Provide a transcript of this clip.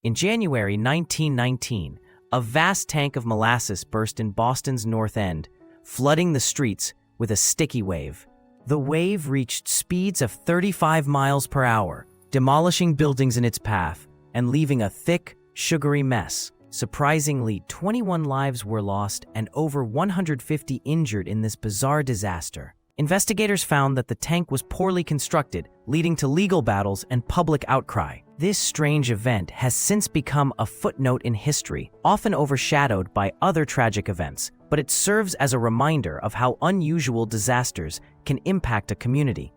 In January 1919, a vast tank of molasses burst in Boston's North End, flooding the streets with a sticky wave. The wave reached speeds of 35 miles per hour, demolishing buildings in its path and leaving a thick, sugary mess. Surprisingly, 21 lives were lost and over 150 injured in this bizarre disaster. Investigators found that the tank was poorly constructed, leading to legal battles and public outcry. This strange event has since become a footnote in history, often overshadowed by other tragic events, but it serves as a reminder of how unusual disasters can impact a community.